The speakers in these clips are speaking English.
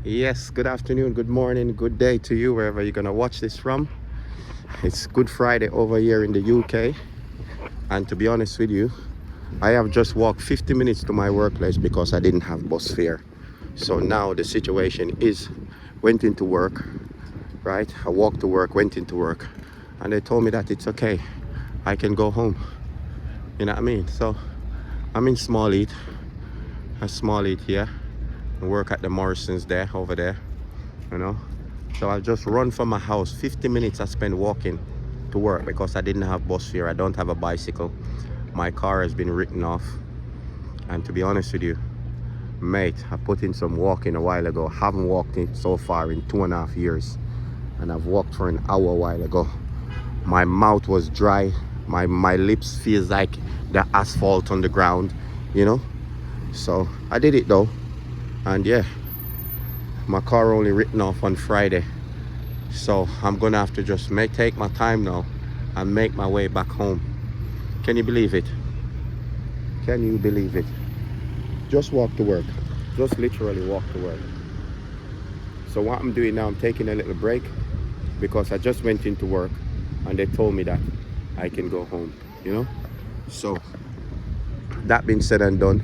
Yes, good afternoon, good morning, good day to you wherever you're gonna watch this from. It's Good Friday over here in the UK, and to be honest with you, I have just walked 50 minutes to my workplace because I didn't have bus fare. So now the situation is, went into work, right? I walked to work, went into work, and they told me that it's okay. I can go home. You know what I mean? So I'm in Small Heath, a Small Heath here. I work at the Morrison's there, over there, you know. So I'll just run from my house. 50 minutes I spent walking to work because I didn't have bus fare. I don't have a bicycle. My car has been written off. And to be honest with you, mate, I put in some walking a while ago. Haven't walked in so far in 2.5 years. And I've walked for an hour a while ago. My mouth was dry. My lips feels like the asphalt on the ground, you know. So I did it though. And yeah, my car only written off on Friday. So I'm gonna have to just take my time now and make my way back home. Can you believe it? Can you believe it? Just walk to work. Just literally walk to work. So what I'm doing now, I'm taking a little break because I just went into work and they told me that I can go home, you know? So that being said and done,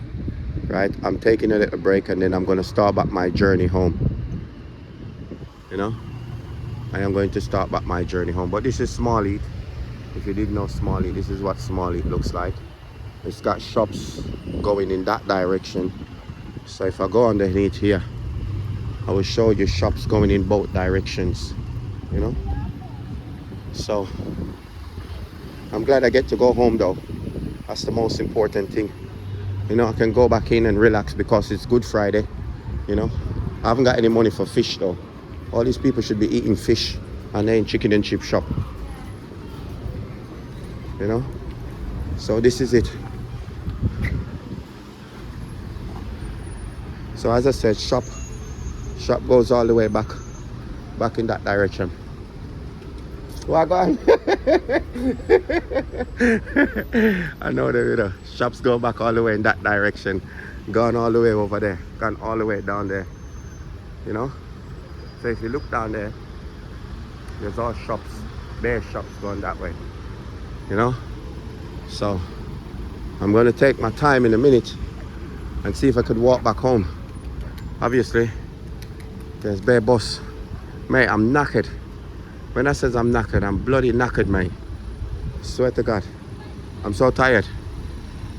right, I'm taking a little break and then I'm going to start back my journey home. You know, I am going to start back my journey home. But this is Small Heath. If you didn't know Small Heath, this is what Small Heath looks like. It's got shops going in that direction. So if I go underneath here, I will show you shops going in both directions, you know. So I'm glad I get to go home though. That's the most important thing. You know, I can go back in and relax because it's Good Friday, you know. I haven't got any money for fish though. All these people should be eating fish and they're in chicken and chip shop, you know. So this is it. So as I said, shop goes all the way back in that direction. What on? I know the, you know, shops go back all the way in that direction, gone all the way over there, gone all the way down there, you know. So if you look down there, there's all shops, bare shops going that way, you know. So I'm going to take my time in a minute and see if I could walk back home. Obviously there's bare bus. Mate, I'm knackered. When I says I'm knackered, I'm bloody knackered, mate. Swear to God, I'm so tired.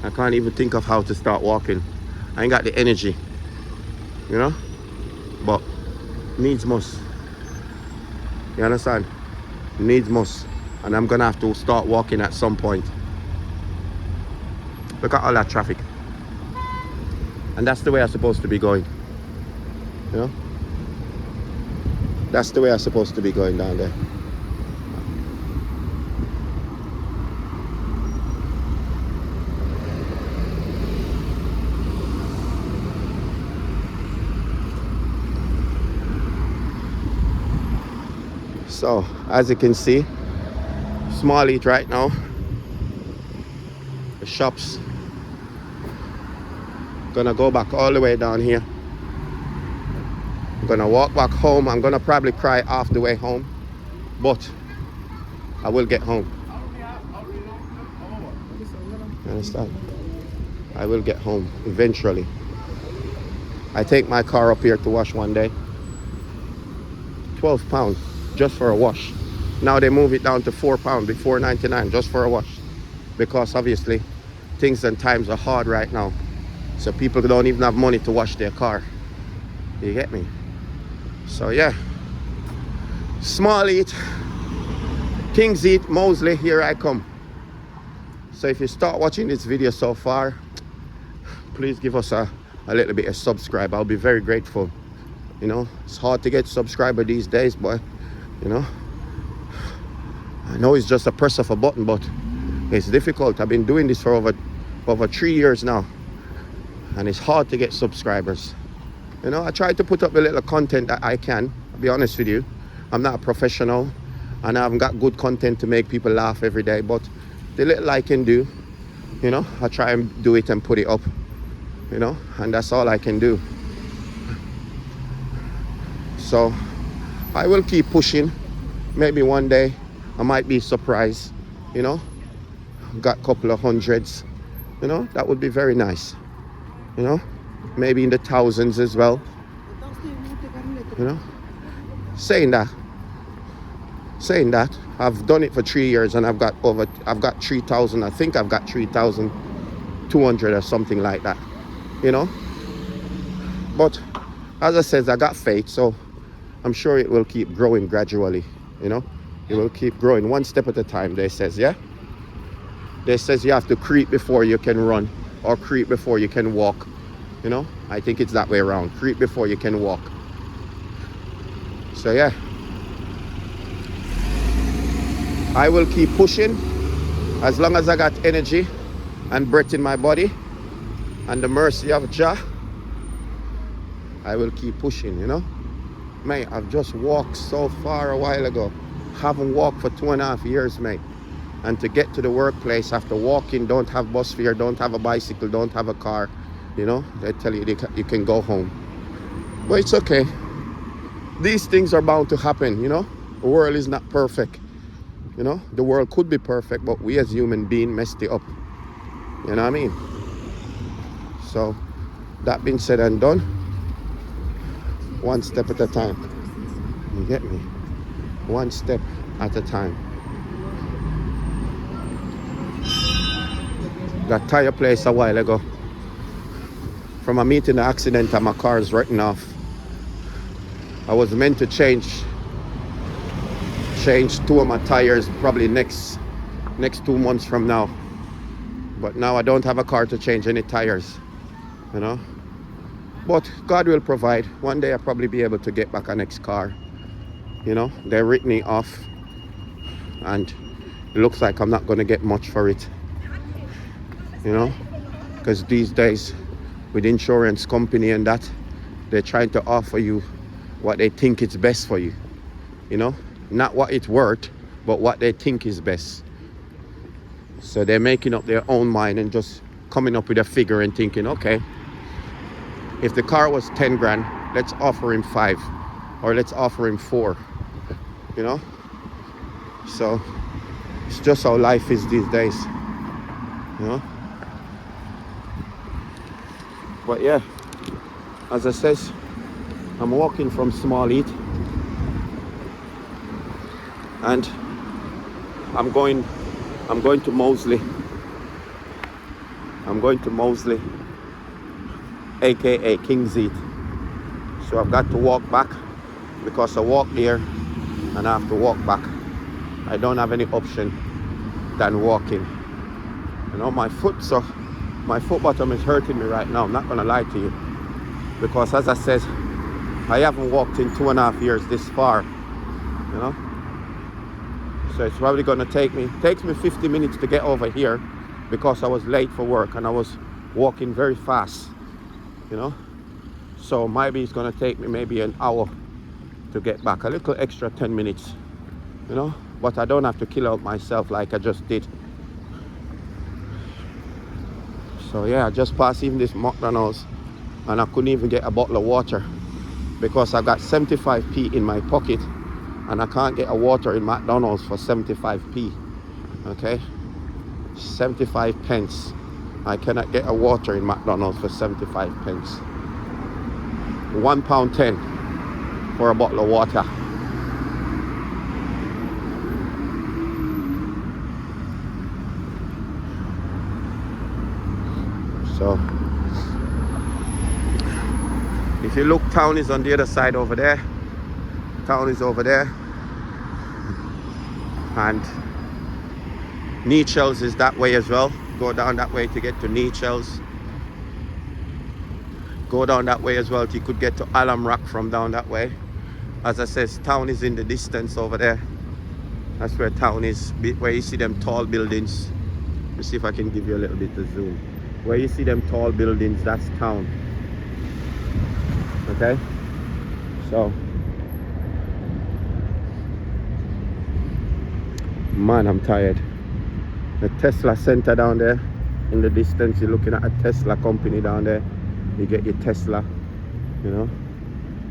I can't even think of how to start walking. I ain't got the energy, you know. But needs must. You understand? Needs must. And I'm gonna have to start walking at some point. Look at all that traffic. And that's the way I'm supposed to be going. You know? That's the way I'm supposed to be going down there. So, as you can see, Small Heath right now. The shops. Gonna go back all the way down here. I'm gonna walk back home. I'm gonna probably cry half the way home, but I will get home. You understand? I will get home eventually. I take my car up here to wash one day. £12 just for a wash. Now they move it down to £4, $4.99 just for a wash, because obviously things and times are hard right now. So people don't even have money to wash their car. You get me? So yeah, Small Heath, King's Heath, Moseley, here I come. So if you start watching this video so far, please give us a little bit of subscribe. I'll be very grateful. You know, it's hard to get subscriber these days, but you know, I know it's just a press of a button, but it's difficult. I've been doing this for over 3 years now, and it's hard to get subscribers. You know, I try to put up the little content that I can. I'll be honest with you, I'm not a professional and I haven't got good content to make people laugh every day, but the little I can do, you know, I try and do it and put it up, you know, and that's all I can do. So I will keep pushing. Maybe one day I might be surprised, you know. Got a couple of hundreds, you know, that would be very nice, you know. Maybe in the thousands as well, you know. Saying that, I've done it for 3 years and I've got 3,000. I think I've got 3,200 or something like that, you know. But as I said, I got faith, so I'm sure it will keep growing gradually, you know. It will keep growing one step at a time, they says, yeah. They says you have to creep before you can run, or creep before you can walk, you know. I think it's that way around, creep before you can walk. So yeah, I will keep pushing as long as I got energy and breath in my body and the mercy of Jah. I will keep pushing, you know. Mate, I've just walked so far a while ago. Haven't walked for 2.5 years, mate. And to get to the workplace after walking, don't have bus fare, don't have a bicycle, don't have a car, you know, they tell you you can go home. But it's okay. These things are bound to happen, you know. The world is not perfect, you know. The world could be perfect, but we as human beings messed it up, you know what I mean? So that being said and done, one step at a time, you get me? One step at a time. Got tire place a while ago. From a meeting, the accident and my car is written off. I was meant to change 2 of my tires probably next 2 months from now. But now I don't have a car to change any tires, you know. But God will provide. One day I'll probably be able to get back a next car. You know, they're written me off and it looks like I'm not going to get much for it. You know, because these days with insurance company and that, they're trying to offer you what they think is best for you, you know, not what it's worth, but what they think is best. So they're making up their own mind and just coming up with a figure and thinking, okay, if the car was 10 grand, let's offer him 5 or let's offer him 4, you know. So it's just how life is these days, you know. But yeah, as I says, I'm walking from Small Heath and I'm going to Moseley. I'm going to Moseley, aka King's Heath. So I've got to walk back because I walked there and I have to walk back. I don't have any option than walking. You know, my foot bottom is hurting me right now. I'm not gonna lie to you, because as I said, I haven't walked in 2.5 years this far, you know. So it's probably gonna takes me 50 minutes to get over here because I was late for work and I was walking very fast, you know. So maybe it's gonna take me maybe an hour to get back, a little extra 10 minutes, you know. But I don't have to kill out myself like I just did. So yeah, I just passed even this McDonald's and I couldn't even get a bottle of water because I got 75p in my pocket and I can't get a water in McDonald's for 75p. Okay, 75 pence. I cannot get a water in McDonald's for 75 pence. £1.10 for a bottle of water. So if you look, town is on the other side over there. Town is over there. And Nechells is that way as well. Go down that way to get to Nechells. Go down that way as well. You could get to Alam Rock from down that way. As I said, town is in the distance over there. That's where town is, where you see them tall buildings. Let me see if I can give you a little bit of zoom. Where you see them tall buildings, that's town. Okay? So, man, I'm tired. The Tesla center down there. In the distance, you're looking at a Tesla company down there. You get your Tesla, you know.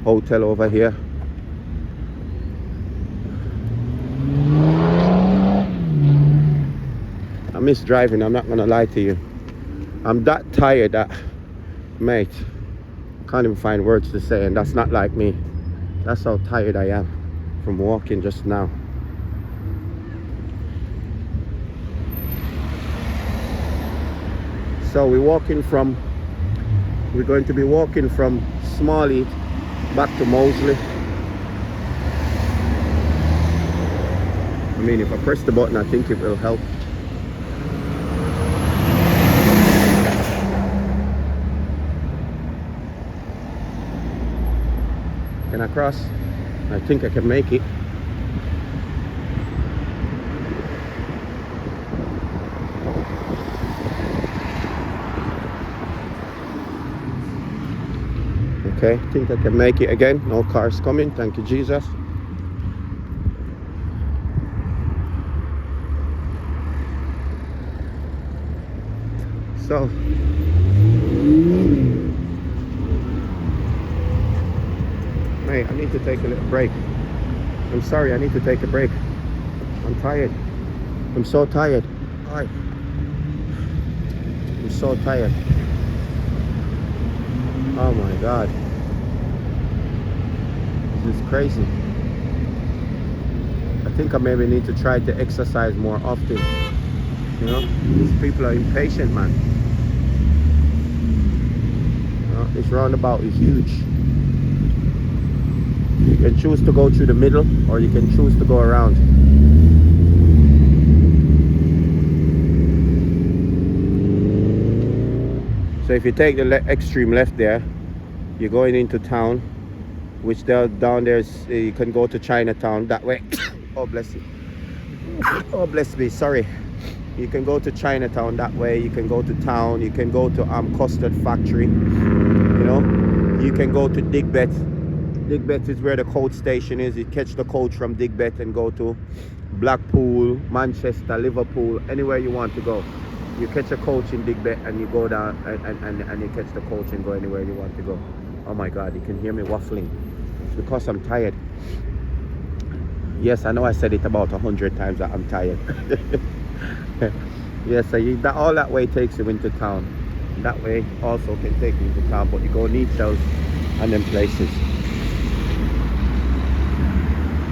Hotel over here. miss driving, I'm not gonna lie to you. I'm that tired that, mate, can't even find words to say, and that's not like me. That's how tired I am from walking just now. So we're going to be walking from Smalley back to Moseley. I mean, if I press the button, I think it will help. Can I cross? I think I can make it. Okay, I think I can make it again. No cars coming, thank you, Jesus. So, mate, I need to take a little break. I'm sorry, I need to take a break. I'm tired. I'm so tired. Alright. I'm so tired. Oh my God. This is crazy. I think I maybe need to try to exercise more often. You know, these people are impatient, man. You know, this roundabout is huge. You can choose to go through the middle, or you can choose to go around. So if you take the extreme left there, you're going into town, which down there is, you can go to Chinatown that way. Oh, bless you. Oh, bless me, sorry. You can go to Chinatown that way. You can go to town. You can go to Custard Factory. You know, you can go to Digbet. Digbet is where the coach station is. You catch the coach from Digbet and go to Blackpool, Manchester, Liverpool, anywhere you want to go. You catch a coach in Digbet and you go down and you catch the coach and go anywhere you want to go. Oh my God, you can hear me waffling. It's because I'm tired. Yes, I know I said it about 100 times that I'm tired. Yes, so all that way takes you into town. That way also can take you into town, but you go Neatels and them places.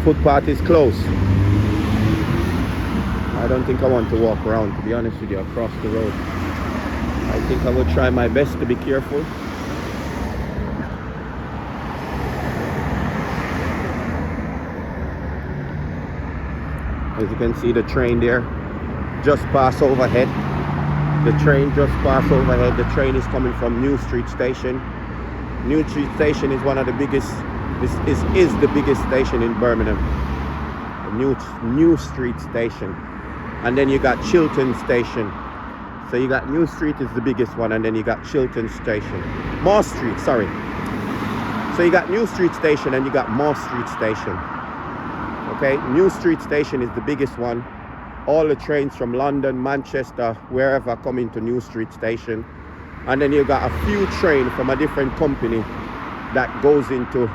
Footpath is closed. I don't think I want to walk around, to be honest with you, across the road. I think I will try my best to be careful. As you can see, the train there just passed overhead. The train just passed overhead. The train is coming from New Street Station. New Street Station is one of the biggest, is the biggest station in Birmingham. The New Street Station. And then you got Chiltern Station. So you got New Street is the biggest one, and then you got Chiltern Station. Moore Street, sorry. So you got New Street Station and you got Moore Street Station. Okay, New Street Station is the biggest one. All the trains from London, Manchester, wherever come into New Street Station. And then you got a few trains from a different company that goes into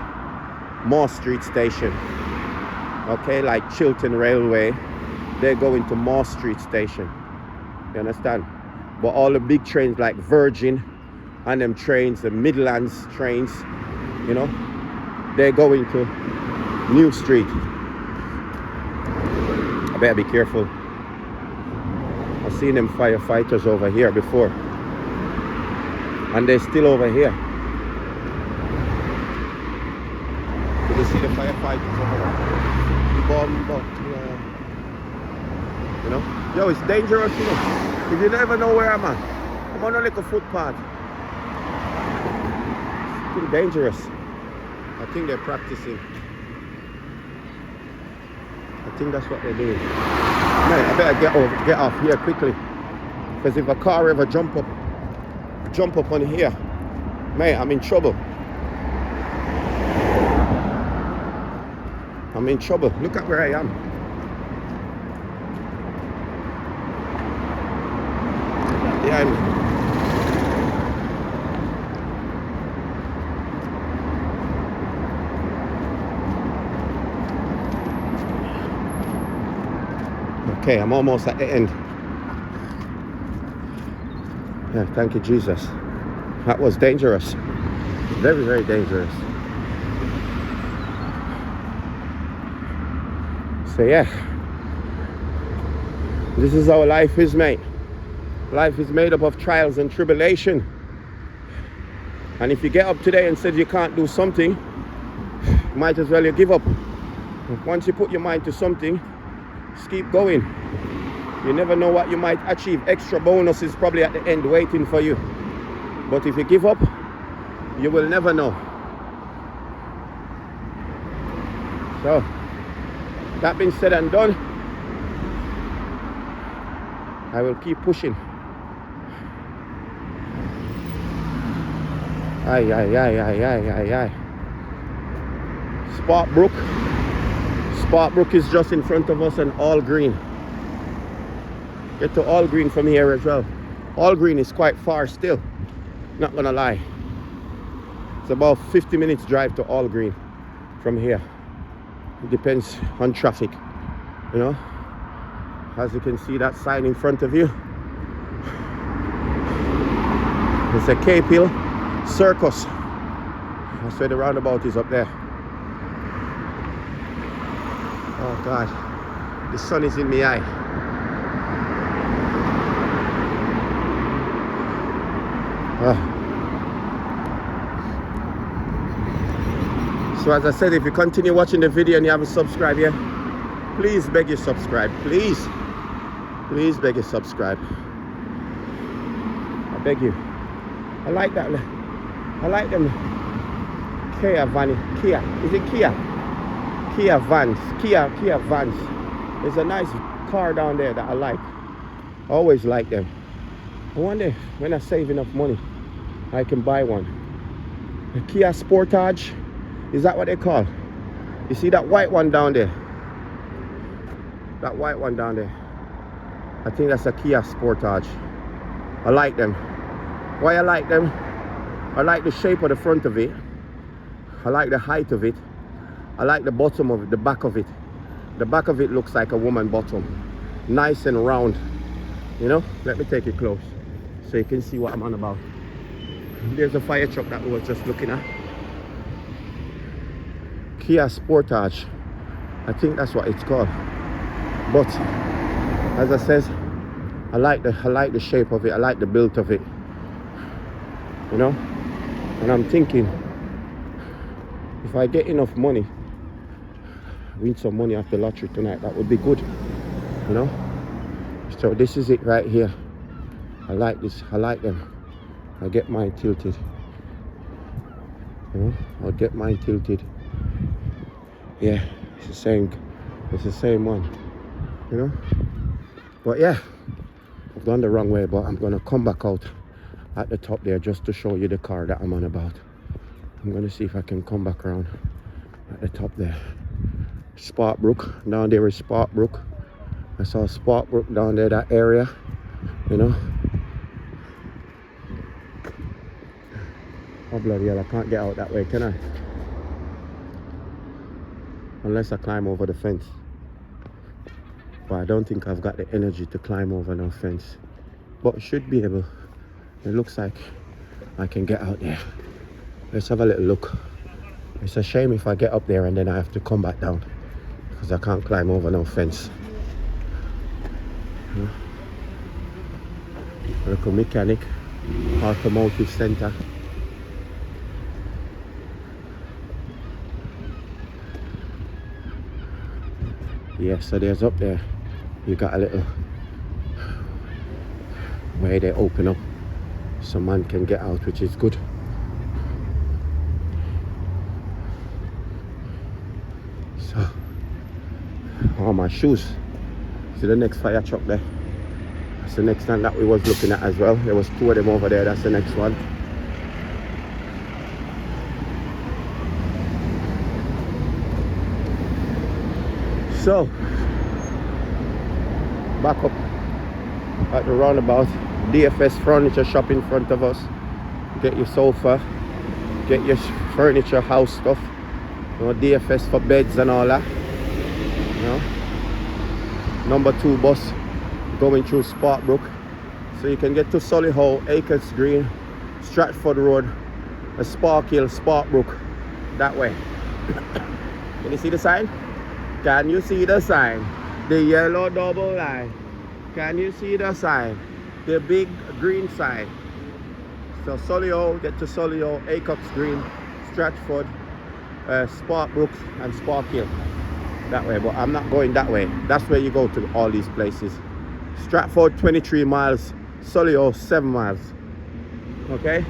Moore Street Station. Okay, like Chiltern Railway, they go into Moore Street Station. You understand? But all the big trains like Virgin and them trains, the Midlands trains, you know, they go into New Street. I better be careful. I've seen them firefighters over here before, and they're still over here. Did you see the firefighters over there? You know? Yo, it's dangerous, you know. If you never know where I'm at, I'm on a little footpath. It's still dangerous. I think they're practicing. I think that's what they're doing. Man, I better get off here quickly, because if a car ever jump up on here, man, I'm in trouble. I'm in trouble. Look at where I am. Behind me. Okay, I'm almost at the end. Yeah, thank you, Jesus. That was dangerous. Very, very dangerous. So yeah, this is how life is, mate. Life is made up of trials and tribulation. And if you get up today and said you can't do something, might as well you give up. Once you put your mind to something, just keep going. You never know what you might achieve. Extra bonus is probably at the end waiting for you. But if you give up, you will never know. So, that being said and done, I will keep pushing. Aye, aye, aye, aye, aye, aye, aye. Sparkbrook is just in front of us, and All Green. Get to All Green from here as well. All Green is quite far still, not gonna lie. It's about 50 minutes drive to All Green from here. It depends on traffic, you know. As you can see, that sign in front of you, it's a Cape Hill Circus. That's where the roundabout is, up there. Oh God, the sun is in my eye. So as I said, if you continue watching the video and you haven't subscribed yet, please beg you subscribe. Please beg you subscribe. I beg you. I like that. I like them Kia is it Kia Vans. Kia Vans. There's a nice car down there that I like. I always like them. I wonder when I save enough money I can buy one. A Kia Sportage, is that what they call? You see that white one down there? That white one down there, I think that's a Kia Sportage. I like them. Why I like them? I like the shape of the front of it. I like the height of it. I like the bottom of it, the back of it. The back of it looks like a woman bottom. Nice and round. You know, let me take it close so you can see what I'm on about. There's a fire truck that we were just looking at. Kia Sportage. I think that's what it's called. But as I said, I like the shape of it. I like the build of it. You know? And I'm thinking, if I get enough money, win some money off the lottery tonight, that would be good. You know? So this is it right here. I like this. I like them. I get mine tilted. You know? I'll get mine tilted. Yeah, it's the same one. You know? But yeah, I've gone the wrong way, but I'm gonna come back out at the top there just to show you the car that I'm on about. I'm gonna see if I can come back around at the top there. Sparkbrook, down there is Sparkbrook. I saw Sparkbrook down there, that area, you know. Oh bloody hell, I can't get out that way, can I? Unless I climb over the fence. But I don't think I've got the energy to climb over no fence. But I should be able. It looks like I can get out there. Let's have a little look. It's a shame if I get up there and then I have to come back down, because I can't climb over no fence. Local mechanic, automotive center. Yeah, so there's up there, you got a little way they open up so man can get out, which is good. So, oh, my shoes. See the next fire truck there? That's the next one that we was looking at as well. There was two of them over there. That's the next one. So, back up at the roundabout. DFS furniture shop in front of us. Get your sofa, get your furniture, house stuff. You know, DFS for beds and all that. You know, number 2 bus going through Sparkbrook. So you can get to Solihull, Acres Green, Stratford Road, Spark Hill, Sparkbrook, that way. Can you see the sign? Can you see the sign? The yellow double line. Can you see the sign? The big green sign. So Solihull, get to Solihull, Acres Green, Stratford, Sparkbrook and Spark Hill. That way, but I'm not going that way. That's where you go to all these places. Stratford 23 miles, Solihull 7 miles. Okay?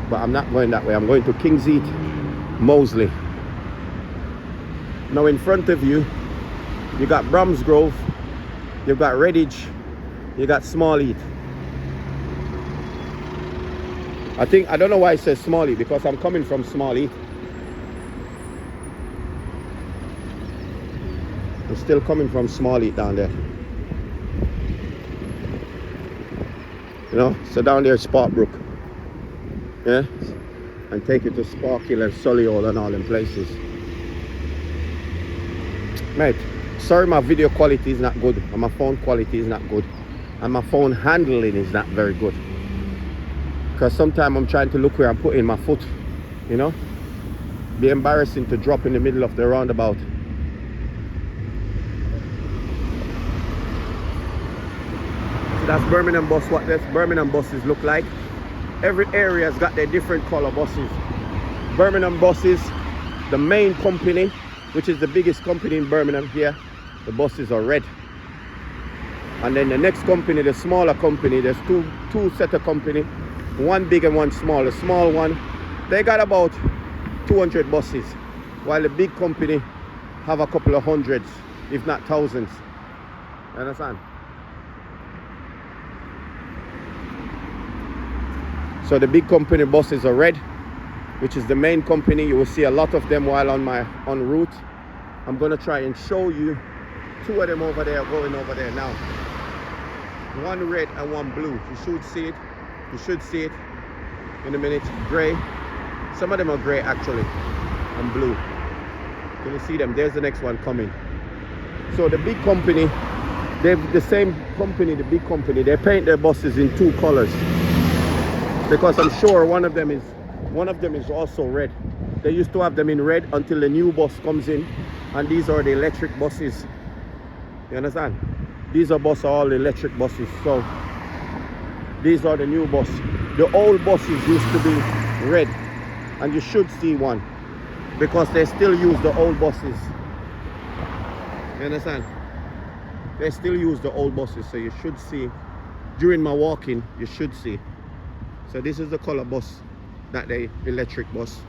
But I'm not going that way. I'm going to King's Heath, Moseley. Now in front of you, you got Bromsgrove, you've got Redditch, you got Small Heath. I don't know why it says Small Heath, because I'm coming from Small Heath. I'm still coming from Small Heath down there. You know, so down there is Sparkbrook. Yeah? And take it to Spark Hill and Solihull and all them places. Mate, sorry my video quality is not good, and my phone quality is not good, and my phone handling is not very good. Because sometimes I'm trying to look where I'm putting my foot, you know? Be embarrassing to drop in the middle of the roundabout. So that's Birmingham bus, what this Birmingham buses look like. Every area has got their different color buses. Birmingham buses, the main company, which is the biggest company in Birmingham here, the buses are red. And then the next company, the smaller company, there's two set of company, one big and one small. The small one, they got about 200 buses, while the big company have a couple of hundreds, if not thousands. You understand? So the big company buses are red, which is the main company. You will see a lot of them while on route. I'm gonna try and show you two of them over there, going over there now. One red and one blue. You should see it. You should see it in a minute. Gray. Some of them are gray actually, and blue. Can you see them? There's the next one coming. So the big company, the same company, the big company, they paint their buses in two colors, because I'm sure one of them is also red. They used to have them in red until the new bus comes in, and these are the electric buses. You understand? These are all electric buses. So these are the new bus. The old buses used to be red, and you should see one, because they still use the old buses. You understand? They still use the old buses, so you should see. During my walking, you should see. So this is the color bus, that the electric bus.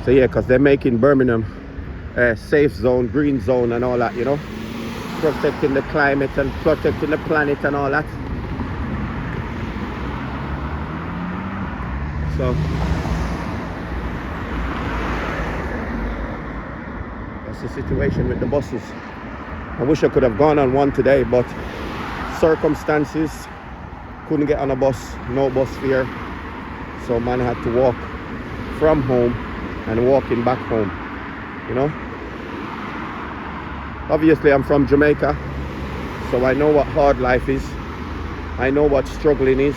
So yeah, because they're making Birmingham a safe zone, green zone and all that, you know, protecting the climate and protecting the planet and all that. So that's the situation with the buses. I wish I could have gone on one today, but circumstances, couldn't get on a bus, no bus fare, so man had to walk from home and walking back home, you know. Obviously I'm from Jamaica, so I know what hard life is. I know what struggling is.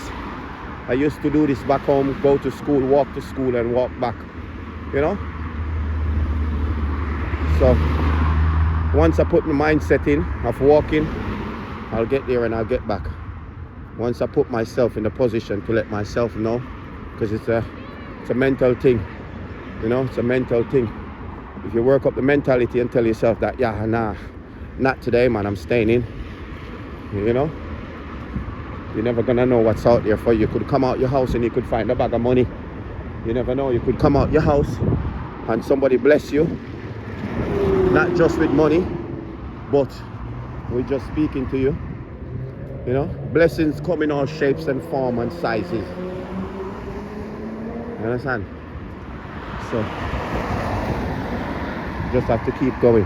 I used to do this back home, go to school, walk to school and walk back, you know. So once I put my mindset in of walking, I'll get there and I'll get back. Once I put myself in the position to let myself know, because it's a mental thing, you know, it's a mental thing. If you work up the mentality and tell yourself that, yeah, nah, not today, man, I'm staying in, you know, you're never gonna know what's out there for you. You could come out your house and you could find a bag of money. You never know. You could come out your house and somebody bless you, not just with money, but with just speaking to you. You know, blessings come in all shapes and form and sizes. You understand? So just have to keep going.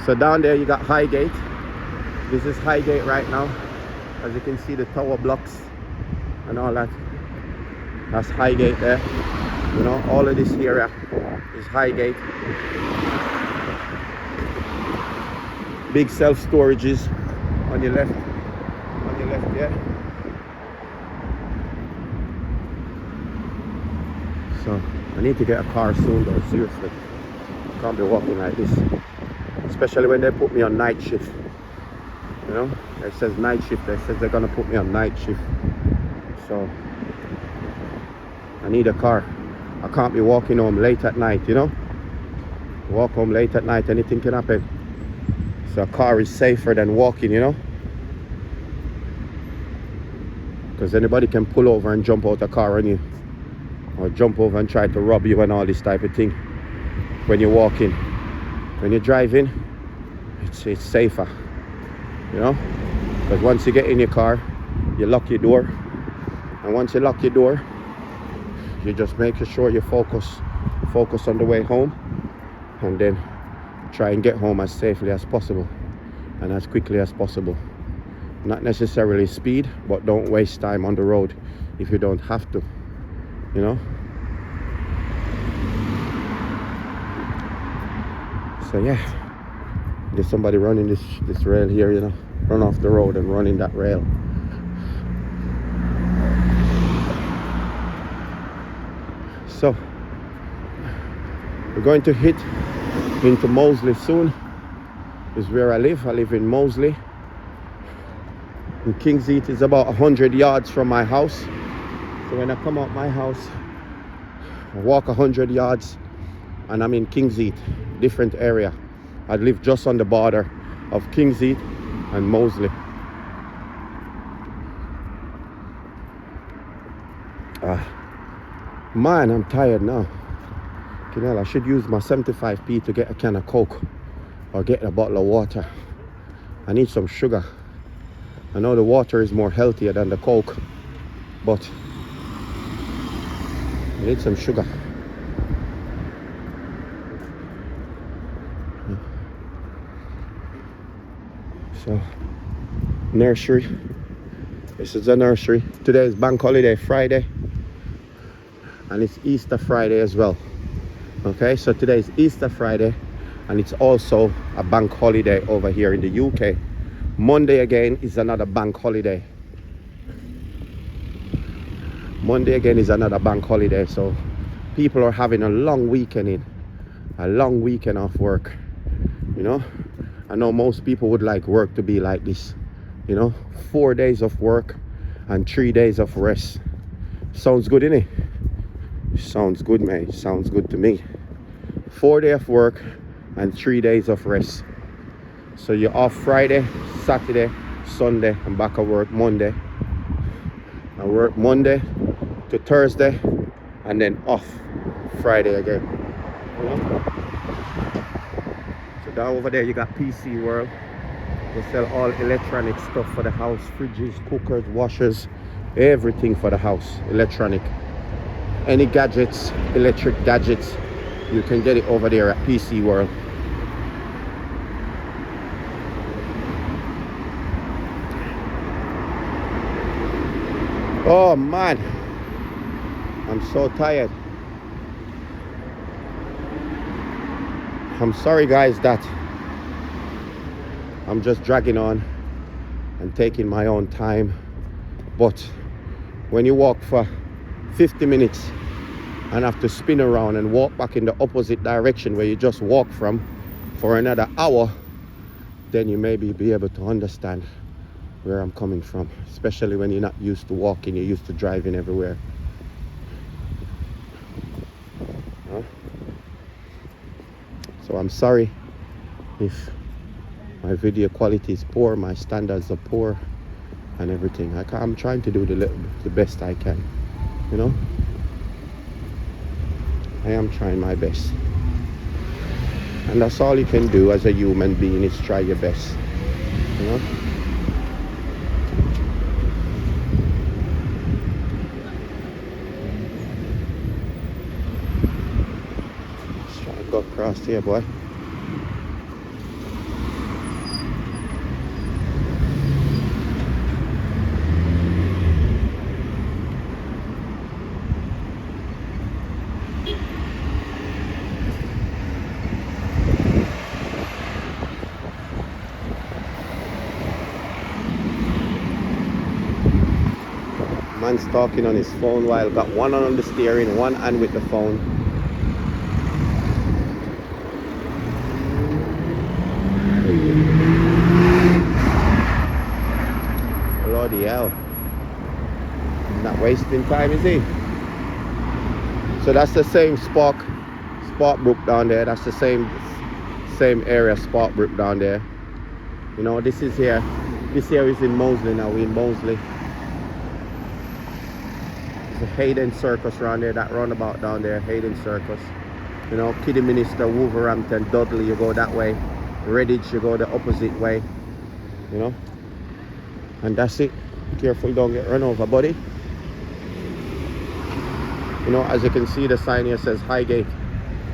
So down there you got Highgate. This is Highgate right now. As you can see, the tower blocks and all that. That's Highgate there. You know, all of this area is Highgate. Big self storages on your left. On your left, yeah. So I need to get a car soon though, seriously. I can't be walking like this. Especially when they put me on night shift. You know, it says night shift. They says they're gonna put me on night shift. So I need a car. I can't be walking home late at night, you know. Walk home late at night, anything can happen. So a car is safer than walking, you know. Because anybody can pull over and jump out a car on you. Or jump over and try to rob you and all this type of thing. When you're walking. When you're driving, it's safer. You know. Because once you get in your car, you lock your door. And once you lock your door, you just make sure you focus on the way home, and then try and get home as safely as possible and as quickly as possible. Not necessarily speed, but don't waste time on the road if you don't have to, you know. So yeah, there's somebody running this rail here, you know. Run off the road and running that rail. So we're going to hit into Moseley soon. Is where I live. I live in Moseley. And King's Heath is about 100 yards from my house. So when I come out my house, I walk 100 yards and I'm in King's Heath, different area. I live just on the border of King's Heath and Moseley. Man, I'm tired now. You know, I should use my 75p to get a can of Coke or get a bottle of water. I need some sugar. I know the water is more healthier than the Coke, but I need some sugar. So, nursery. This is a nursery. Today is bank holiday Friday. And it's Easter Friday as well. Okay, so today is Easter Friday, and it's also a bank holiday over here in the UK. Monday again is another bank holiday. Monday again is another bank holiday, so people are having a long weekend off work. You know, I know most people would like work to be like this. You know, 4 days of work and 3 days of rest. Sounds good, innit? Sounds good, mate. Sounds good to me. 4 days of work and 3 days of rest. So you're off Friday, Saturday, Sunday, and back at work Monday. I work Monday to Thursday, and then off Friday again. You know? So down over there you got PC World. They sell all electronic stuff for the house: fridges, cookers, washers, everything for the house, electronic. Any gadgets, electric gadgets, you can get it over there at PC World. Oh man, I'm so tired. I'm sorry guys that I'm just dragging on and taking my own time, but when you walk for 50 minutes and have to spin around and walk back in the opposite direction where you just walked from for another hour, then you maybe be able to understand where I'm coming from, especially when you're not used to walking, you're used to driving everywhere. Huh? So I'm sorry if my video quality is poor, my standards are poor and everything. I'm trying to do the best I can, you know. I am trying my best, and that's all you can do as a human being, is try your best, you know. Let's try and go across here, boy. Man's talking on his phone while got one hand on the steering, one hand with the phone. Bloody hell. He's not wasting time, is he? So that's the same Spark Brook down there. That's the same area, Spark Brook down there. You know, this is here. This here is in Moseley now. We're in Moseley. There's a Hayden Circus around there. That roundabout down there, Hayden Circus. You know, Kidderminster, Wolverhampton, Dudley, you go that way. Redditch, you go the opposite way. You know, and that's it. Careful, don't get run over, buddy. You know, as you can see, the sign here says Highgate.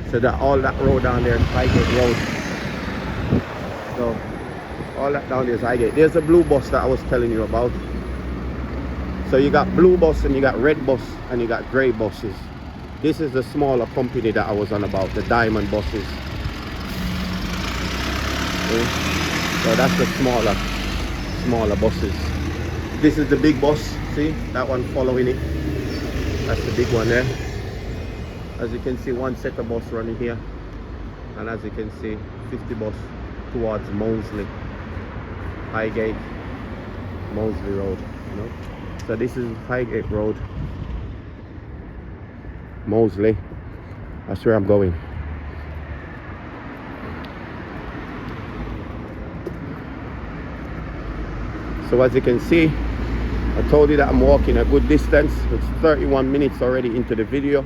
So that all that road down there is Highgate Road. So all that down there is Highgate. There's a blue bus that I was telling you about. So you got blue bus and you got red bus and you got grey buses. This is the smaller company that I was on about, the diamond buses. Okay. So that's the smaller buses. This is the big bus, see? That one following it. That's the big one there. As you can see, one set of bus running here. And as you can see, 50 bus towards Moseley. Highgate, Moseley Road, you know. So this is Highgate Road, Moseley. That's where I'm going. So as you can see, I told you that I'm walking a good distance. It's 31 minutes already into the video.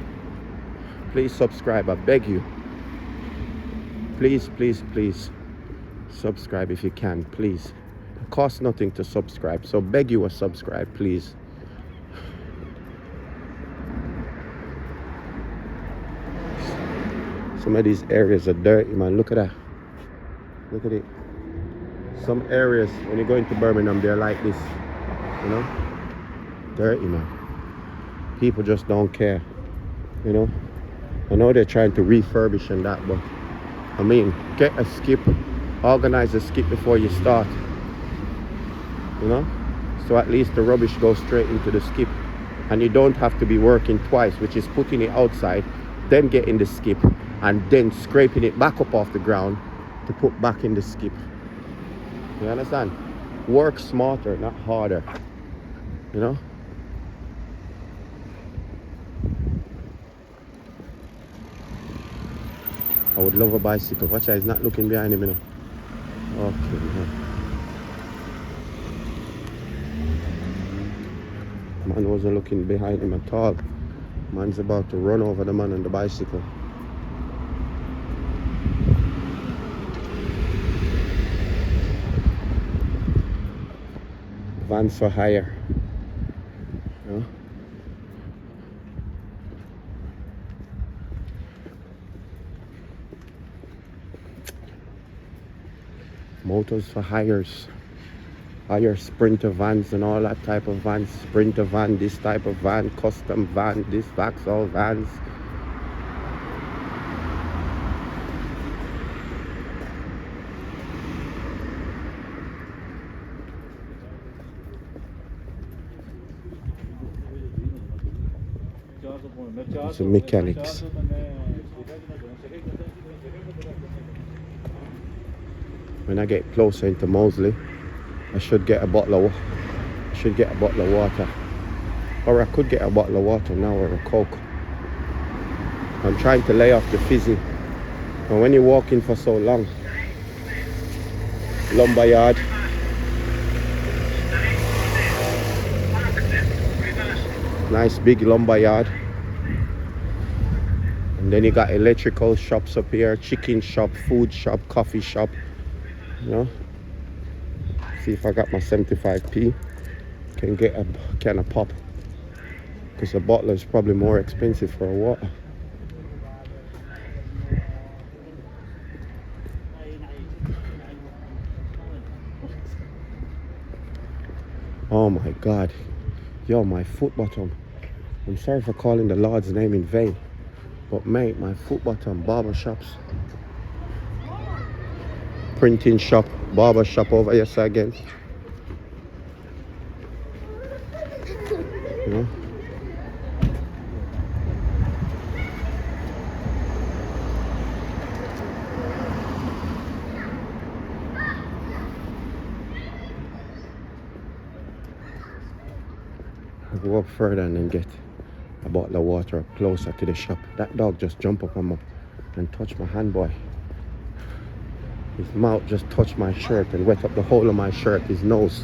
Please subscribe, I beg you. Please, please, please subscribe if you can, please. It costs nothing to subscribe, so beg you a subscribe, please. Some of these areas are dirty, man. Look at that. Look at it. Some areas, when you go into Birmingham, they're like this. You know? Dirty, man. People just don't care. You know? I know they're trying to refurbish and that, but I mean, get a skip. Organize a skip before you start. You know? So at least the rubbish goes straight into the skip. And you don't have to be working twice, which is putting it outside, then getting the skip, and then scraping it back up off the ground to put back in the skip. You understand? Work smarter, not harder. You know? I would love a bicycle. Watch out, he's not looking behind him, you know. Okay, yeah. Man wasn't looking behind him at all. Man's about to run over the man on the bicycle. Vans for hire. You know? Motors for hires. Hire Sprinter vans and all that type of vans. Sprinter van, this type of van, custom van, this Vauxhall vans. It's a mechanics. When I get closer into Moseley, I should get a bottle of water. Or I could get a bottle of water now, or a Coke. I'm trying to lay off the fizzy. And when you're walking for so long, lumber yard, nice big lumber yard. And then you got electrical shops up here, chicken shop, food shop, coffee shop. You know, see if I got my 75p. Can get a can of pop, because a bottle is probably more expensive for a water. Oh my God, yo, my foot bottom. I'm sorry for calling the Lord's name in vain, but mate, my foot bottom. Barber shops, printing shop, barber shop over here again. You know? I go up further and then get a bottle of water closer to the shop. That dog just jumped up on me and touched my hand, boy. His mouth just touched my shirt and wet up the whole of my shirt, his nose.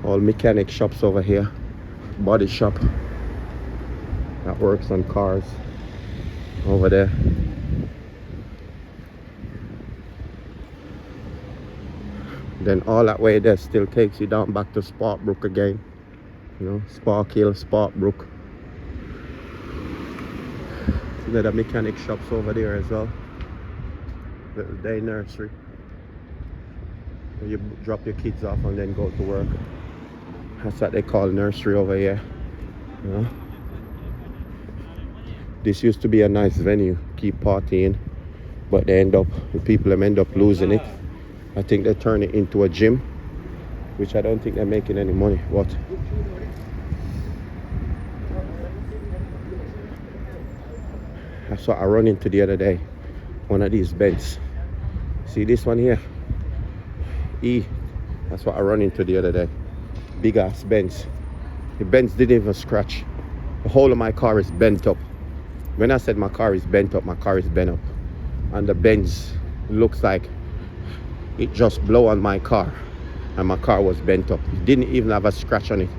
All mechanic shops over here. Body shop that works on cars over there. Then all that way there still takes you down back to Sparkbrook again. You know, Spark Hill, Sparkbrook. Another mechanic shops over there as well. Little day nursery. Where you drop your kids off and then go to work. That's what they call nursery over here. You know? This used to be a nice venue, keep partying, but they end up, the people end up losing it. I think they turn it into a gym, which I don't think they're making any money. What? That's what I run into the other day. One of these beds. See this one here? E. That's what I run into the other day. Big ass bends. The bends didn't even scratch. The whole of my car is bent up. When I said my car is bent up, my car is bent up. And the bends looks like it just blow on my car. And my car was bent up. It didn't even have a scratch on it.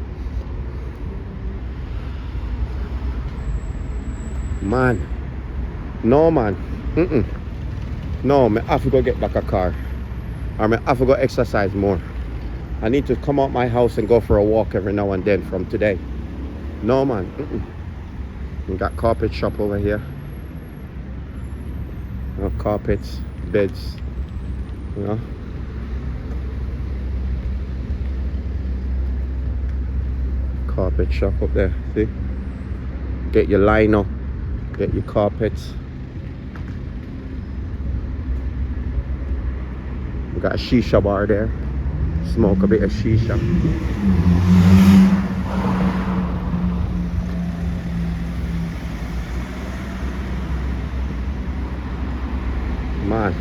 Man. No, man. No, I have to go get back a car. Or I have to go exercise more. I need to come out my house and go for a walk every now and then from today. No, man. We got carpet shop over here. You know, carpets, beds, you know. Carpet shop up there, see? Get your lino, get your carpets. We got a shisha bar there. Smoke a bit of shisha. Man,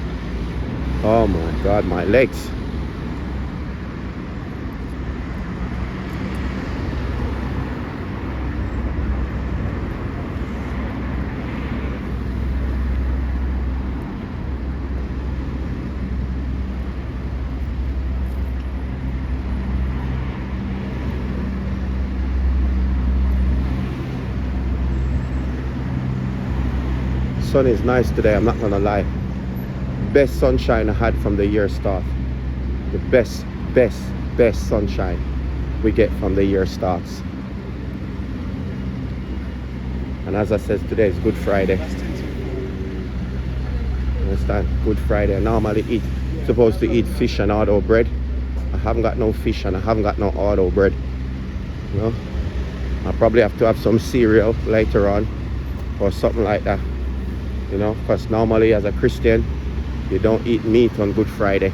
oh my God, my legs. Sun is nice today, I'm not gonna lie. Best sunshine I had from the year start. The best sunshine we get from the year starts. And as I said, today is Good Friday. Understand? Good Friday. I normally supposed to eat fish and auto bread. I haven't got no fish and I haven't got no auto bread. You know? I'll probably have to have some cereal later on or something like that. You know, because normally as a Christian, you don't eat meat on Good Friday.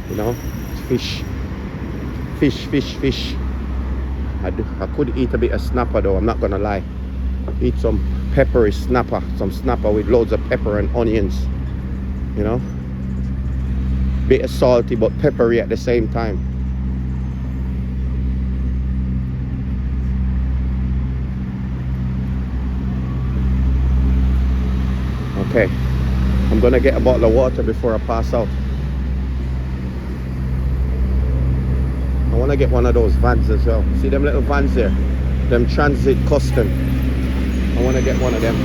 You know, fish. I could eat a bit of snapper though, I'm not gonna lie. Eat some peppery snapper, some snapper with loads of pepper and onions. You know, bit of salty but peppery at the same time. Okay, I'm gonna get a bottle of water before I pass out. I wanna get one of those vans as well. See them little vans there? Them Transit Custom. I wanna get one of them.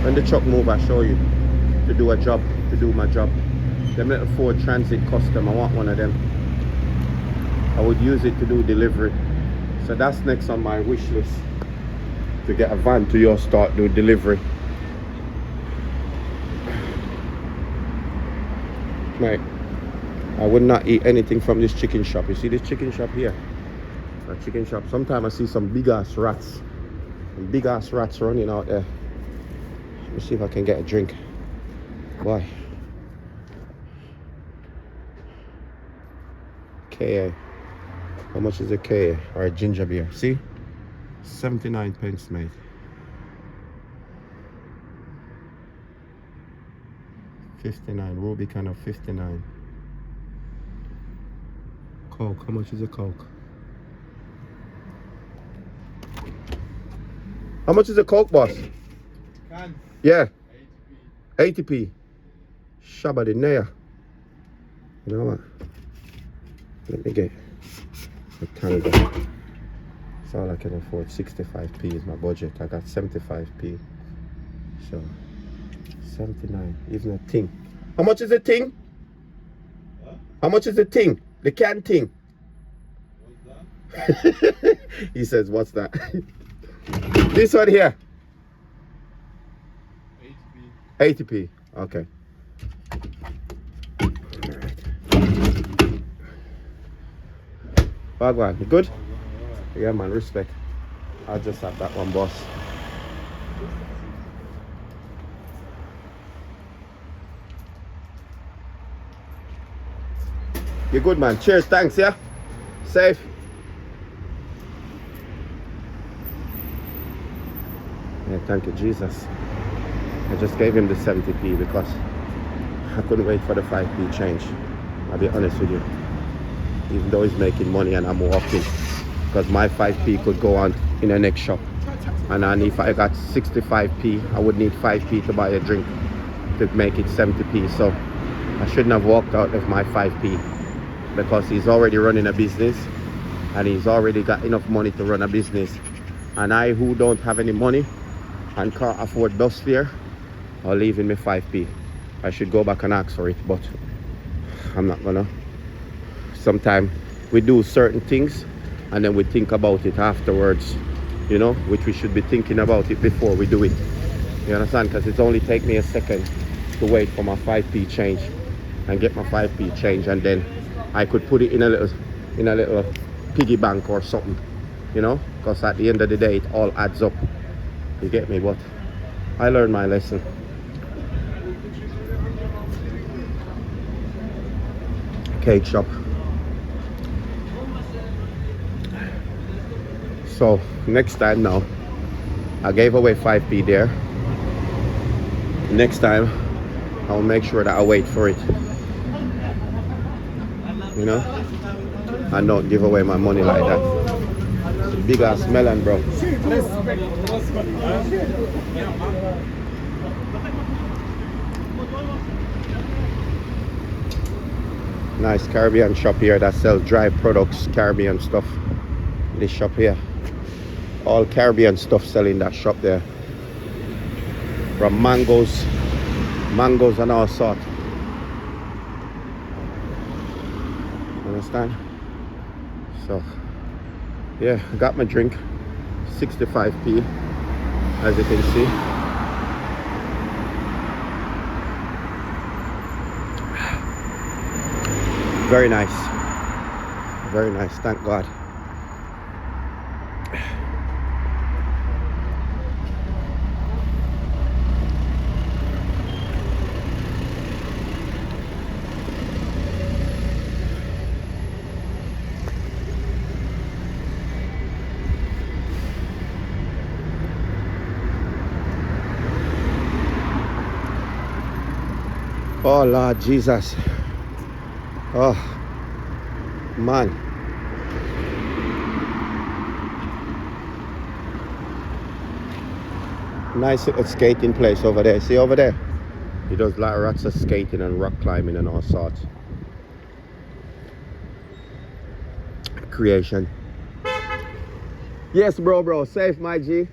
When the truck move, I show you. To do a job, to do my job. Them little Ford Transit Custom, I want one of them. I would use it to do delivery. So that's next on my wish list. To get a van to your start, do delivery. Right, I would not eat anything from this chicken shop. You see this chicken shop here? A chicken shop. Sometimes I see some big ass rats. Some big ass rats running out there. Let me see if I can get a drink. Boy. KA. How much is a KA or a ginger beer? See? 79 pence, mate. 59. Rubicon of 59. Coke. How much is a Coke? How much is a Coke, boss? Can. Yeah. 80p. Shabba the Naya. You know what? Let me get a Tango. That's all I can afford. 65p is my budget. I got 75p. So 79. Even a thing. How much is a thing? Huh? How much is a thing? The can thing. What's that? He says, what's that? This one here. 80p. 80p. Okay. Bagwan, you good? Yeah, man, respect. I'll just have that one, boss. You're good, man. Cheers, thanks, yeah? Safe. Yeah, thank you, Jesus. I just gave him the 70p because I couldn't wait for the 5p change. I'll be honest with you. Even though he's making money and I'm walking, because my 5p could go on in the next shop. And if I got 65p, I would need 5p to buy a drink to make it 70p. So I shouldn't have walked out of my 5p because he's already running a business and he's already got enough money to run a business. And I, who don't have any money and can't afford bus fare, are leaving me 5p. I should go back and ask for it, but I'm not gonna. Sometimes we do certain things and then we think about it afterwards, you know, which we should be thinking about it before we do it. You understand? Because it's only take me a second to wait for my 5p change and get my 5p change, and then I could put it in a little piggy bank or something, you know, because at the end of the day it all adds up. You get me? But I learned my lesson. Cake shop. So next time now, I gave away 5p there. Next time I'll make sure that I wait for it, you know, and don't give away my money like that. Big ass melon, bro. Nice Caribbean shop here that sells dry products, Caribbean stuff. This shop here, all Caribbean stuff selling that shop there. From mangoes and all sort. Understand? So yeah, got my drink, 65p, as you can see. Very nice. Very nice, thank God. Oh Lord Jesus. Oh man. Nice little skating place over there. See over there? He does like lots of skating and rock climbing and all sorts. Creation. Yes, bro. Safe, my G.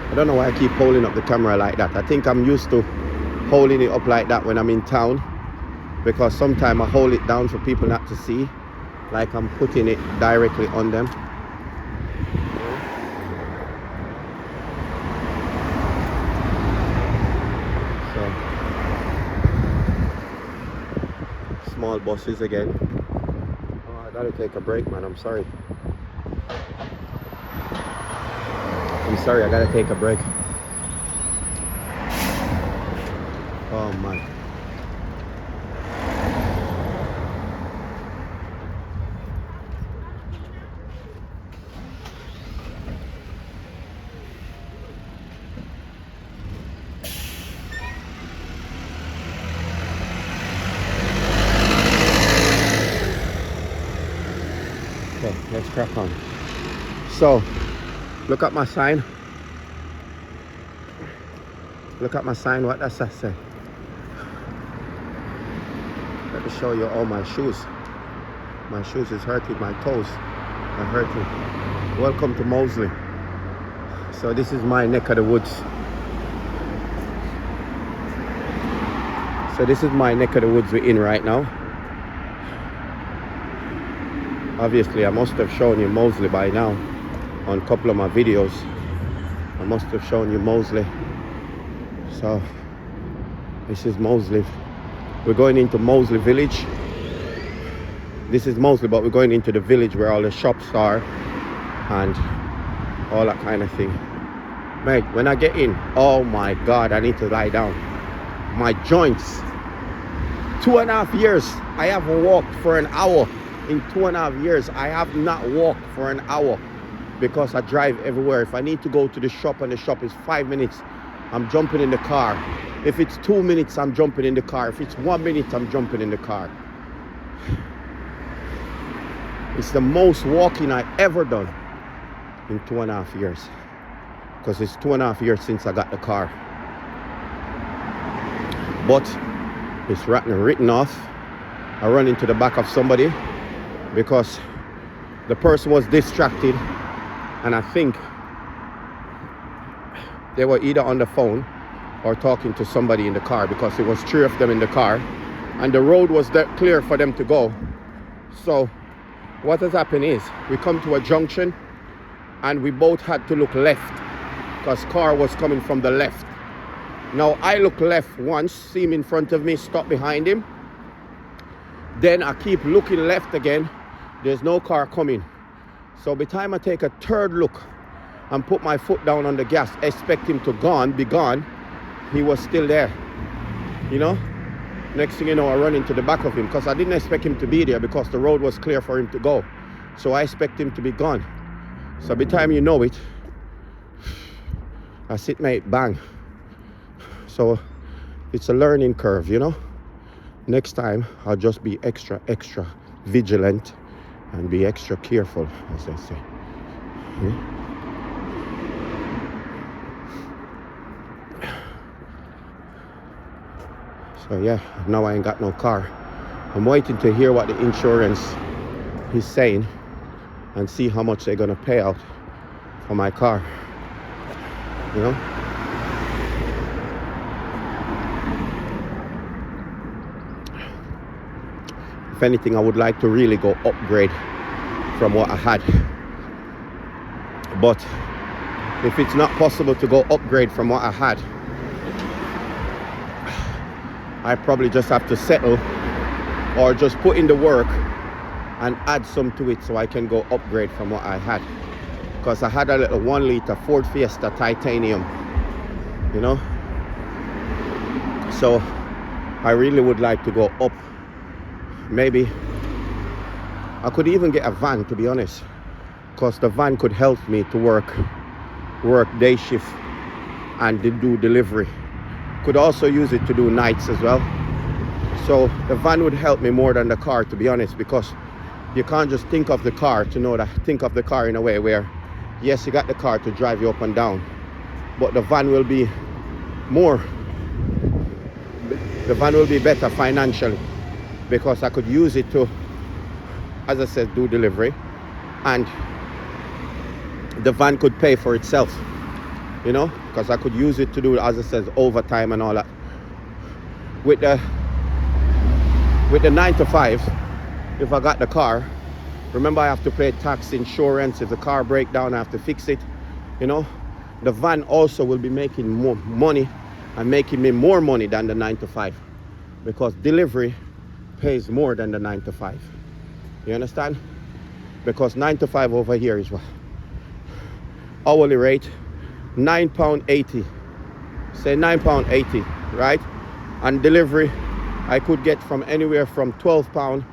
I don't know why I keep holding up the camera like that. I think I'm used to holding it up like that when I'm in town, because sometimes I hold it down for people not to see, like I'm putting it directly on them. So small buses again. Oh, I gotta take a break, man. I'm sorry, I gotta take a break. Oh man. Okay, let's crack on. So, look at my sign. Look at my sign. What does that say? Let me show you all my shoes. My shoes is hurting. My toes are hurting. Welcome to Moseley. So this is my neck of the woods. So this is my neck of the woods we're in right now. Obviously, I must have shown you Moseley by now on a couple of my videos. I must have shown you Moseley. So this is Moseley. We're going into Moseley village. This is Moseley, but we're going into the village where all the shops are and all that kind of thing. Mate, when I get in, oh my God, I need to lie down. My joints. 2.5 years, I haven't walked for an hour. In 2.5 years, I have not walked for an hour because I drive everywhere. If I need to go to the shop and the shop is 5 minutes, I'm jumping in the car. If it's 2 minutes, I'm jumping in the car. If it's 1 minute, I'm jumping in the car. It's the most walking I ever done in 2.5 years. Because it's 2.5 years since I got the car. But it's written off. I run into the back of somebody because the person was distracted, and I think they were either on the phone or talking to somebody in the car, because it was 3 of them in the car and the road was clear for them to go. So what has happened is we come to a junction and we both had to look left because car was coming from the left. Now I look left once, see him in front of me, stop behind him. Then I keep looking left again. There's no car coming. So by the time I take a third look and put my foot down on the gas, expect him to be gone, he was still there. You know? Next thing you know, I run into the back of him because I didn't expect him to be there because the road was clear for him to go. So I expect him to be gone. So by the time you know it, I sit, mate, bang. So it's a learning curve, you know? Next time, I'll just be extra vigilant and be extra careful, as I say. Yeah? So yeah, now I ain't got no car. I'm waiting to hear what the insurance is saying and see how much they're gonna pay out for my car. You know? If anything, I would like to really go upgrade from what I had. But if it's not possible to go upgrade from what I had, I probably just have to settle or just put in the work and add some to it so I can go upgrade from what I had. Because I had a little 1 liter Ford Fiesta titanium, you know? So I really would like to go up. Maybe I could even get a van, to be honest, because the van could help me to work day shift and do delivery. Could also use it to do nights as well. So the van would help me more than the car, to be honest, because you can't just think of the car think of the car in a way where, yes, you got the car to drive you up and down, but the van will be better financially, because I could use it to, as I said, do delivery, and the van could pay for itself, you know, because I could use it to do, as I said, overtime and all that. With the 9 to 5, if I got the car, Remember, I have to pay tax, insurance. If the car breaks down, I have to fix it. You know, the van also will be making more money and making me more money than the 9 to 5, because delivery pays more than the 9 to 5. You understand? Because 9 to 5 over here is what? Hourly rate, £9.80. Say £9.80, right? And delivery, I could get from anywhere from £12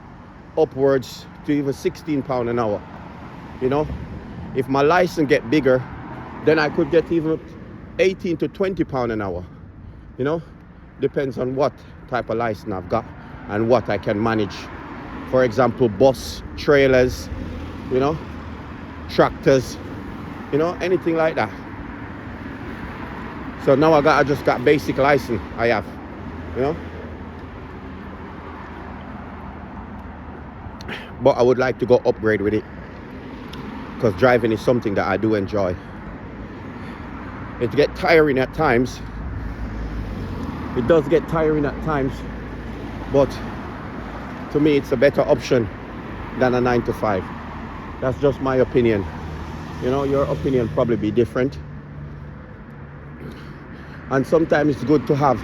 upwards to even £16 an hour. You know, if my license get bigger, then I could get even 18 to £20 an hour. You know, depends on what type of license I've got and what I can manage. For example, bus, trailers, you know, tractors, you know, anything like that. So now I just got basic license. I have, you know. But I would like to go upgrade with it, because driving is something that I do enjoy. It gets tiring at times. It does get tiring at times, but to me it's a better option than a 9 to 5. That's just my opinion. You know, your opinion probably be different. And sometimes it's good to have,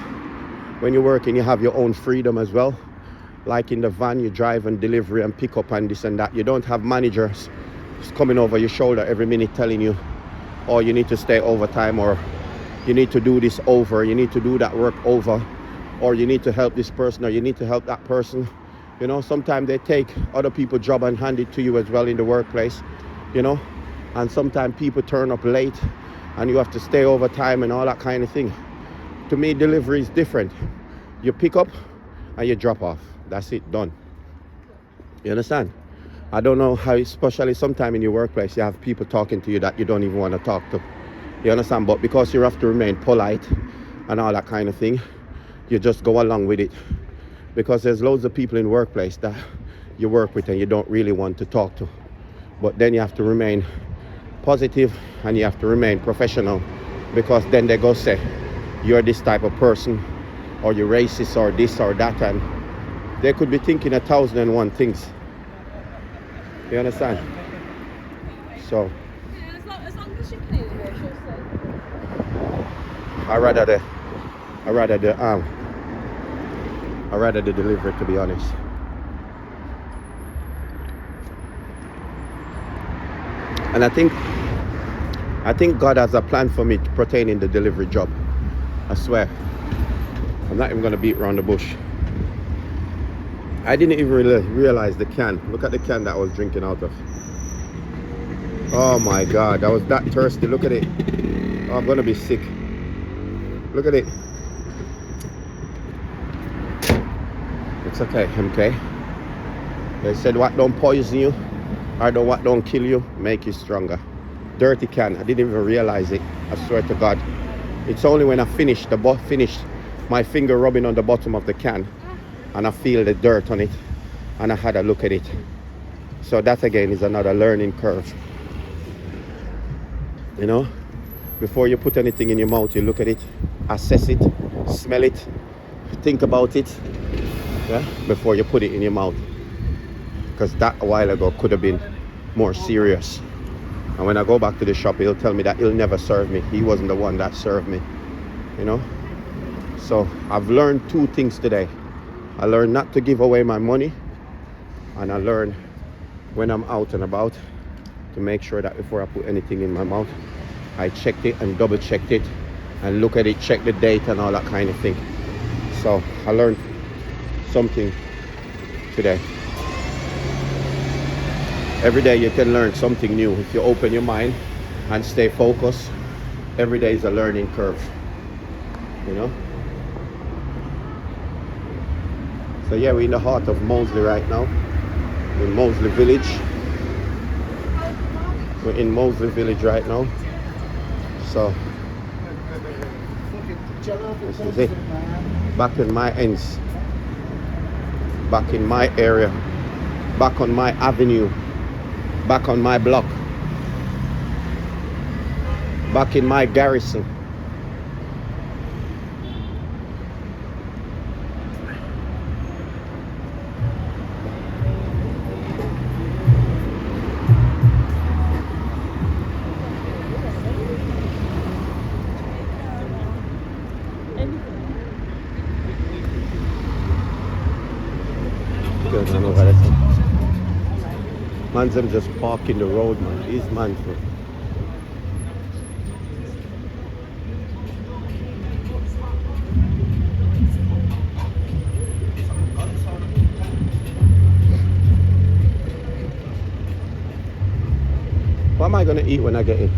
when you're working, you have your own freedom as well. Like in the van, you drive and delivery and pick up and this and that. You don't have managers coming over your shoulder every minute telling you, oh, you need to stay overtime, or you need to do this over, you need to do that work over, or you need to help this person, or you need to help that person. You know, sometimes they take other people's job and hand it to you as well in the workplace, you know. And sometimes people turn up late and you have to stay overtime and all that kind of thing. To me, delivery is different. You pick up and you drop off. That's it, done. You understand? I don't know how, especially sometime in your workplace, you have people talking to you that you don't even want to talk to. You understand? But because you have to remain polite and all that kind of thing, you just go along with it. Because there's loads of people in the workplace that you work with and you don't really want to talk to. But then you have to remain positive and you have to remain professional, because then they go say, you're this type of person, or you're racist, or this or that, and they could be thinking 1,001 things. You understand? So yeah, as long as you clean it, she'll say. I rather the delivery, to be honest. And I think God has a plan for me pertaining the delivery job. I swear. I'm not even gonna beat around the bush. I didn't even realize the can. Look at the can that I was drinking out of. Oh my God, I was that thirsty. Look at it. Oh, I'm gonna be sick. Look at it. It's okay, MK. They said what don't poison you, or what don't kill you, make you stronger. Dirty can. I didn't even realize it. I swear to God. It's only when I finished my finger rubbing on the bottom of the can, and I feel the dirt on it, and I had a look at it. So that again is another learning curve. You know, before you put anything in your mouth, you look at it, assess it, smell it, think about it, yeah, before you put it in your mouth. Because that a while ago could have been more serious. And when I go back to the shop, he'll tell me that he'll never serve me. He wasn't the one that served me, you know. So I've learned two things today. I learned not to give away my money, and I learned when I'm out and about to make sure that before I put anything in my mouth, I checked it and double checked it and look at it, check the date and all that kind of thing. So I learned something today. Every day you can learn something new if you open your mind and stay focused. Every day is a learning curve, you know. So yeah, we're in the heart of Moseley right now. We're in Moseley village. We're in Moseley village right now. So this is it. Back in my ends. Back in my area. Back on my avenue. Back on my block. Back in my garrison. Good man over there. Man's them just parking the road, man. These man's man. What am I gonna eat when I get in?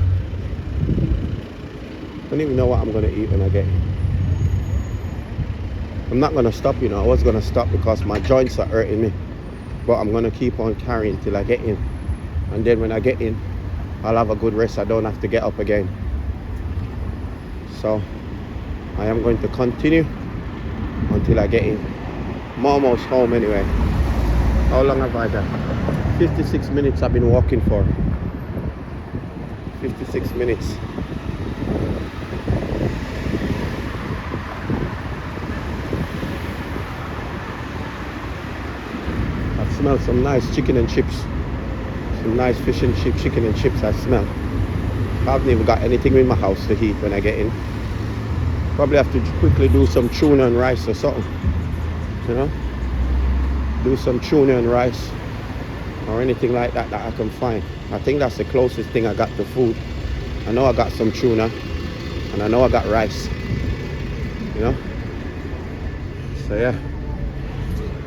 I don't even know what I'm gonna eat when I get in. I'm not gonna stop, you know. I was gonna stop because my joints are hurting me. But I'm gonna keep on carrying till I get in. And then when I get in, I'll have a good rest. I don't have to get up again. So I am going to continue until I get in. I'm almost home anyway. How long have I done? 56 minutes I've been walking for. 56 minutes. I smell some nice chicken and chips. Some nice fish and chips, chicken and chips I smell. I haven't even got anything in my house to eat when I get in. Probably have to quickly do some tuna and rice or something. You know? Do some tuna and rice or anything like that that I can find. I think that's the closest thing I got to food. I know I got some tuna and I know I got rice. You know? So yeah,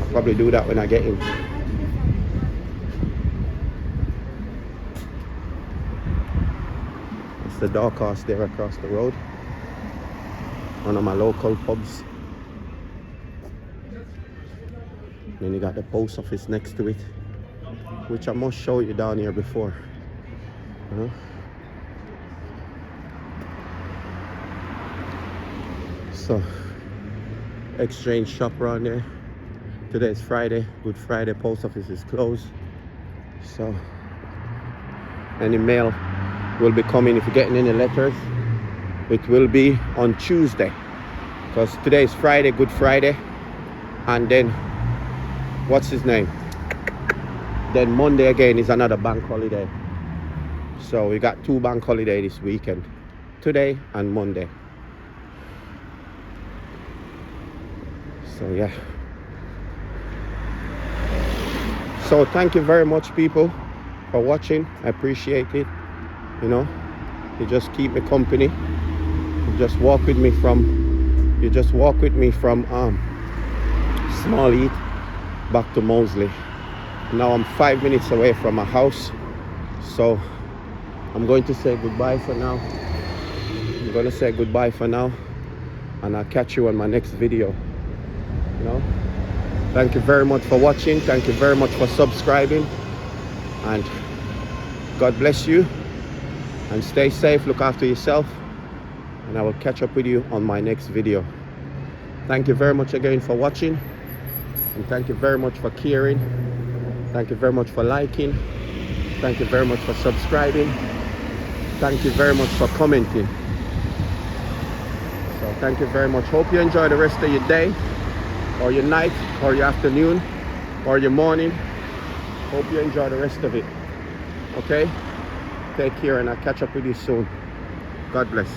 I'll probably do that when I get in. It's the dark house there across the road. One of my local pubs. Then you got the post office next to it, which I must show you down here before. You know? So, exchange shop around there. Today is Friday, Good Friday. Post office is closed. So, any mail will be coming. If you're getting any letters, it will be on Tuesday. Because today is Friday, Good Friday. And then, what's his name? Then Monday again is another bank holiday. So we got 2 bank holidays this weekend. Today and Monday. So yeah. So thank you very much, people, for watching. I appreciate it. You know, you just keep me company. You just walk with me from Small Heath back to Moseley. Now I'm 5 minutes away from my house, so I'm going to say goodbye for now. And I'll catch you on my next video. You know, thank you very much for watching. Thank you very much for subscribing, and God bless you, and stay safe. Look after yourself, and I will catch up with you on my next video. Thank you very much again for watching, and thank you very much for caring. Thank you very much for liking. Thank you very much for subscribing. Thank you very much for commenting. So thank you very much. Hope you enjoy the rest of your day, or your night, or your afternoon, or your morning. Hope you enjoy the rest of it. Okay? Take care, and I'll catch up with you soon. God bless.